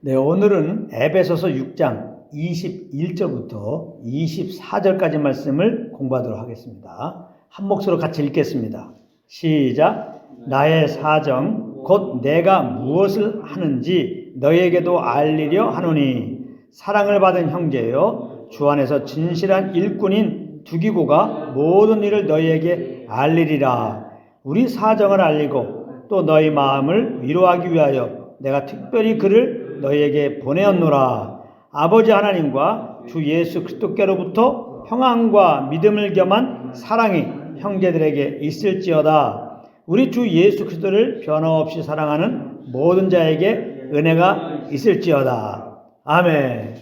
네, 오늘은 에베소서 6장 21절부터 24절까지 말씀을 공부하도록 하겠습니다. 한 목소리로 같이 읽겠습니다. 시작. 나의 사정 곧 내가 무엇을 하는지 너희에게도 알리려 하노니 사랑을 받은 형제여 주 안에서 진실한 일꾼인 두기고가 모든 일을 너희에게 알리리라. 우리 사정을 알리고 또 너희 마음을 위로하기 위하여 내가 특별히 그를 너희에게 보내었노라. 아버지 하나님과 주 예수 그리스도께로부터 평안과 믿음을 겸한 사랑이 형제들에게 있을지어다. 우리 주 예수 그리스도를 변함없이 사랑하는 모든 자에게 은혜가 있을지어다. 아멘.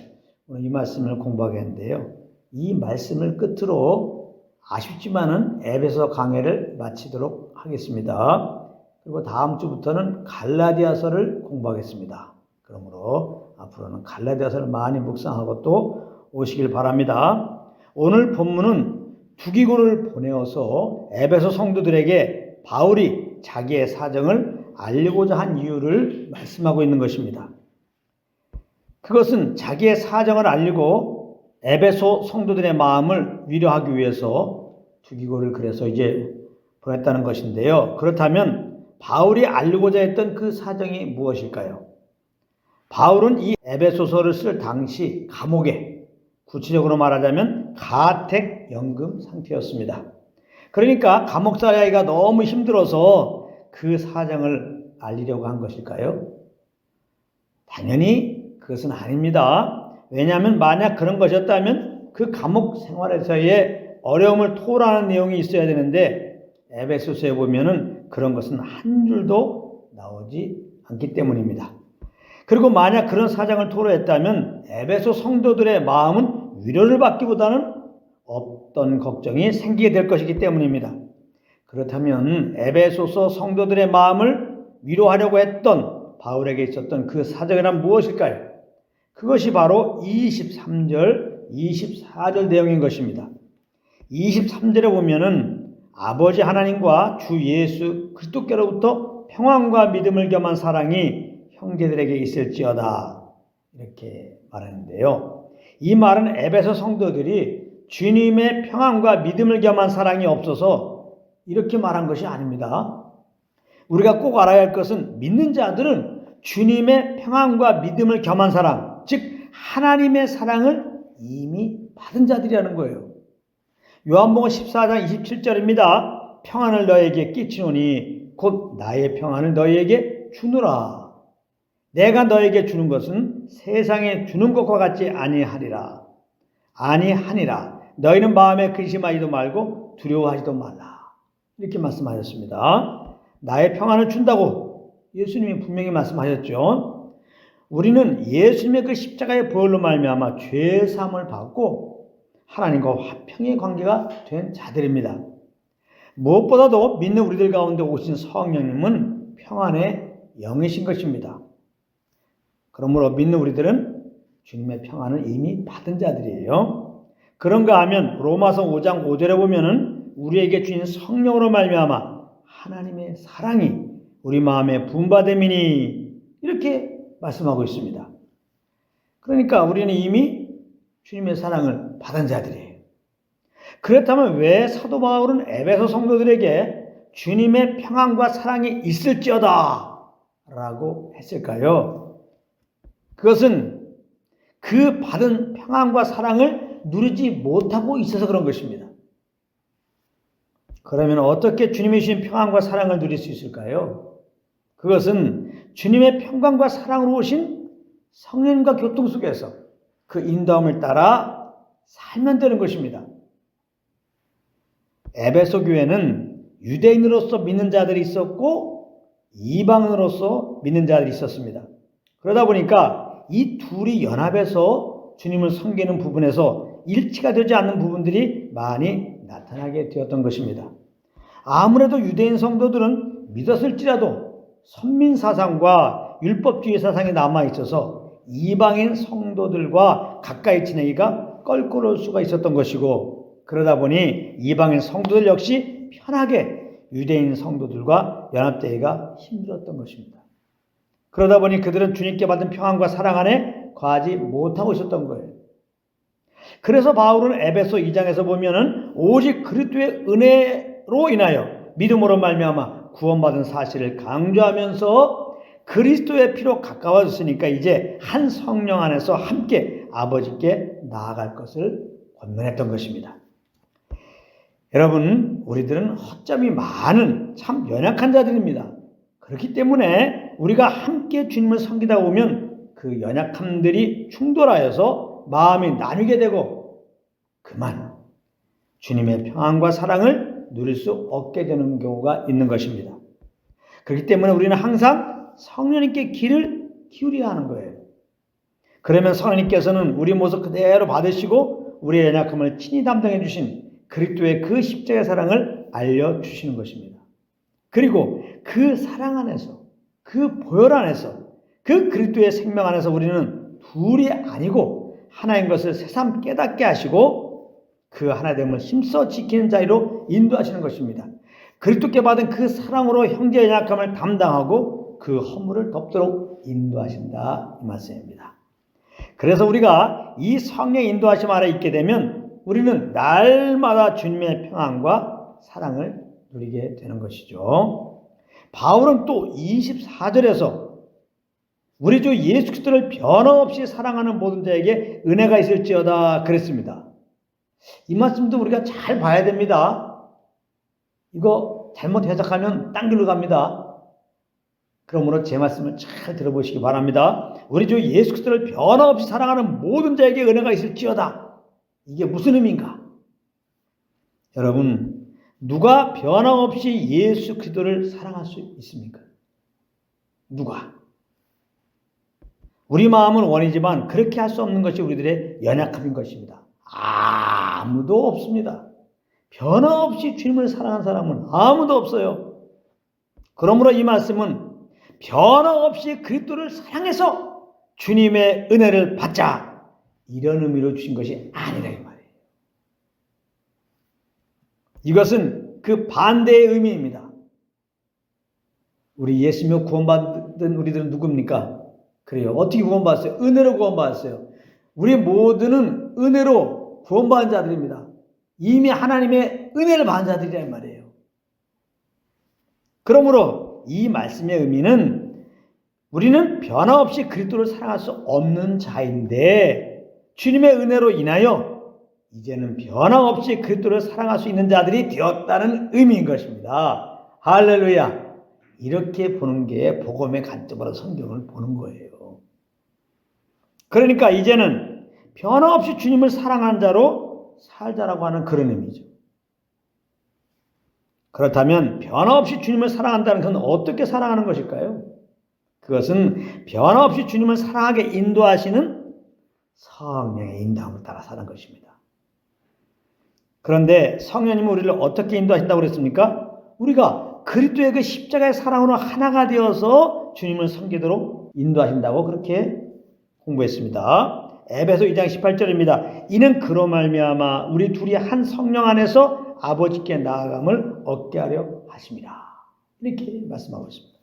오늘 이 말씀을 공부하겠는데요. 이 말씀을 끝으로 아쉽지만은 에베소 강해를 마치도록 하겠습니다. 그리고 다음 주부터는 갈라디아서를 공부하겠습니다. 그러므로 앞으로는 갈라디아서를 많이 묵상하고 또 오시길 바랍니다. 오늘 본문은 두기고를 보내어서 에베소 성도들에게 바울이 자기의 사정을 알리고자 한 이유를 말씀하고 있는 것입니다. 그것은 자기의 사정을 알리고 에베소 성도들의 마음을 위로하기 위해서 두기고를 그래서 이제 보냈다는 것인데요. 그렇다면 바울이 알리고자 했던 그 사정이 무엇일까요? 바울은 이 에베소서를 쓸 당시 감옥에, 구체적으로 말하자면 가택연금 상태였습니다. 그러니까 감옥 살아가기가 너무 힘들어서 그 사정을 알리려고 한 것일까요? 당연히 그것은 아닙니다. 왜냐하면 만약 그런 것이었다면 그 감옥 생활에서의 어려움을 토로하는 내용이 있어야 되는데 에베소서에 보면은 그런 것은 한 줄도 나오지 않기 때문입니다. 그리고 만약 그런 사정을 토로했다면 에베소 성도들의 마음은 위로를 받기보다는 없던 걱정이 생기게 될 것이기 때문입니다. 그렇다면 에베소서 성도들의 마음을 위로하려고 했던 바울에게 있었던 그 사정이란 무엇일까요? 그것이 바로 23절, 24절 내용인 것입니다. 23절에 보면은 아버지 하나님과 주 예수 그리스도께로부터 평안과 믿음을 겸한 사랑이 형제들에게 있을지어다 이렇게 말하는데요. 이 말은 에베소 성도들이 주님의 평안과 믿음을 겸한 사랑이 없어서 이렇게 말한 것이 아닙니다. 우리가 꼭 알아야 할 것은 믿는 자들은 주님의 평안과 믿음을 겸한 사랑, 즉 하나님의 사랑을 이미 받은 자들이라는 거예요. 요한복음 14장 27절입니다. 평안을 너에게 끼치노니 곧 나의 평안을 너희에게 주노라. 내가 너에게 주는 것은 세상에 주는 것과 같지 아니하니라. 너희는 마음에 근심하지도 말고 두려워하지도 말라. 이렇게 말씀하셨습니다. 나의 평안을 준다고 예수님이 분명히 말씀하셨죠. 우리는 예수님의 그 십자가의 보혈로 말미암아 죄 사함을 받고 하나님과 화평의 관계가 된 자들입니다. 무엇보다도 믿는 우리들 가운데 오신 성령님은 평안의 영이신 것입니다. 그러므로 믿는 우리들은 주님의 평안을 이미 받은 자들이에요. 그런가 하면 로마서 5장 5절에 보면은 우리에게 주신 성령으로 말미암아 하나님의 사랑이 우리 마음에 부음받음이니 이렇게 말씀하고 있습니다. 그러니까 우리는 이미 주님의 사랑을 받은 자들이에요. 그렇다면 왜 사도 바울은 에베소 성도들에게 주님의 평안과 사랑이 있을지어다 라고 했을까요? 그것은 그 받은 평안과 사랑을 누리지 못하고 있어서 그런 것입니다. 그러면 어떻게 주님이 주신 평안과 사랑을 누릴 수 있을까요? 그것은 주님의 평강과 사랑으로 오신 성령님과 교통 속에서 그 인도함을 따라 살면 되는 것입니다. 에베소 교회는 유대인으로서 믿는 자들이 있었고 이방인으로서 믿는 자들이 있었습니다. 그러다 보니까 이 둘이 연합해서 주님을 섬기는 부분에서 일치가 되지 않는 부분들이 많이 나타나게 되었던 것입니다. 아무래도 유대인 성도들은 믿었을지라도 선민사상과 율법주의 사상이 남아있어서 이방인 성도들과 가까이 지내기가 껄끄러울 수가 있었던 것이고 그러다 보니 이방인 성도들 역시 편하게 유대인 성도들과 연합되기가 힘들었던 것입니다. 그러다 보니 그들은 주님께 받은 평안과 사랑 안에 거하지 못하고 있었던 거예요. 그래서 바울은 에베소 2장에서 보면은 오직 그리스도의 은혜로 인하여 믿음으로 말미암아 구원받은 사실을 강조하면서 그리스도의 피로 가까워졌으니까 이제 한 성령 안에서 함께 아버지께 나아갈 것을 권면했던 것입니다. 여러분, 우리들은 허점이 많은 참 연약한 자들입니다. 그렇기 때문에 우리가 함께 주님을 섬기다 보면 그 연약함들이 충돌하여서 마음이 나뉘게 되고 그만 주님의 평안과 사랑을 누릴 수 없게 되는 경우가 있는 것입니다. 그렇기 때문에 우리는 항상 성령님께 귀를 기울여야 하는 거예요. 그러면 성령님께서는 우리 모습 그대로 받으시고 우리의 연약함을 친히 담당해 주신 그리스도의 그 십자가의 사랑을 알려주시는 것입니다. 그리고 그 사랑 안에서, 그 보혈 안에서, 그 그리스도의 생명 안에서 우리는 둘이 아니고 하나인 것을 새삼 깨닫게 하시고 그 하나됨을 힘써 지키는 자리로 인도하시는 것입니다. 그리스도께 받은 그 사랑으로 형제의 연약함을 담당하고 그 허물을 덮도록 인도하신다 이 말씀입니다. 그래서 우리가 이 성령의 인도하심 아래 있게 되면 우리는 날마다 주님의 평안과 사랑을 누리게 되는 것이죠. 바울은 또 24절에서 우리 주 예수 그리스도를 변함없이 사랑하는 모든 자에게 은혜가 있을지어다 그랬습니다. 이 말씀도 우리가 잘 봐야 됩니다. 이거 잘못 해석하면 딴 길로 갑니다. 그러므로 제 말씀을 잘 들어보시기 바랍니다. 우리 주 예수 그리스도를 변함없이 사랑하는 모든 자에게 은혜가 있을지어다. 이게 무슨 의미인가? 여러분, 누가 변함없이 예수 그리스도를 사랑할 수 있습니까? 누가? 우리 마음은 원이지만 그렇게 할 수 없는 것이 우리들의 연약함인 것입니다. 아무도 없습니다. 변함없이 주님을 사랑하는 사람은 아무도 없어요. 그러므로 이 말씀은 변함없이 그리스도를 사랑해서 주님의 은혜를 받자 이런 의미로 주신 것이 아니라 이 말이에요. 이것은 그 반대의 의미입니다. 우리 예수 믿고 구원받은 우리들은 누굽니까? 그래요. 어떻게 구원받았어요? 은혜로 구원받았어요. 우리 모두는 은혜로 구원받은 자들입니다. 이미 하나님의 은혜를 받은 자들이란 말이에요. 그러므로 이 말씀의 의미는 우리는 변함없이 그리스도를 사랑할 수 없는 자인데 주님의 은혜로 인하여 이제는 변함없이 그리스도를 사랑할 수 있는 자들이 되었다는 의미인 것입니다. 할렐루야. 이렇게 보는 게 복음의 관점으로 성경을 보는 거예요. 그러니까 이제는 변함없이 주님을 사랑하는 자로 살자라고 하는 그런 의미죠. 그렇다면 변함없이 주님을 사랑한다는 것은 어떻게 사랑하는 것일까요? 그것은 변함없이 주님을 사랑하게 인도하시는 성령의 인도함을 따라 사는 것입니다. 그런데 성령님은 우리를 어떻게 인도하신다고 그랬습니까? 우리가 그리스도의 그 십자가의 사랑으로 하나가 되어서 주님을 섬기도록 인도하신다고 그렇게 공부했습니다. 에베소 2장 18절입니다. 이는 그로 말미암아 우리 둘이 한 성령 안에서 아버지께 나아감을 얻게 하려 하심이라. 이렇게 말씀하고 있습니다.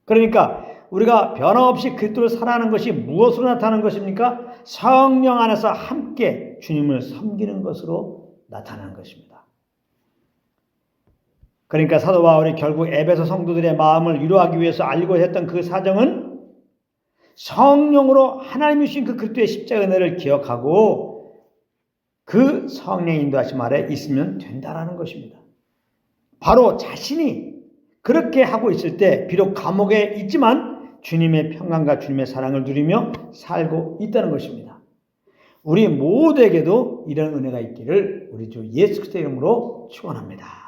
그러니까 우리가 변함없이 그리스도를 사랑하는 것이 무엇으로 나타나는 것입니까? 성령 안에서 함께 주님을 섬기는 것으로 나타나는 것입니다. 그러니까 사도 바울이 결국 에베소 성도들의 마음을 위로하기 위해서 알고 했던 그 사정은 성령으로 하나님이 주신 그 그리스도의 십자가 은혜를 기억하고 그 성령의 인도하심 아래 있으면 된다라는 것입니다. 바로 자신이 그렇게 하고 있을 때 비록 감옥에 있지만 주님의 평강과 주님의 사랑을 누리며 살고 있다는 것입니다. 우리 모두에게도 이런 은혜가 있기를 우리 주 예수 그리스도의 이름으로 축원합니다.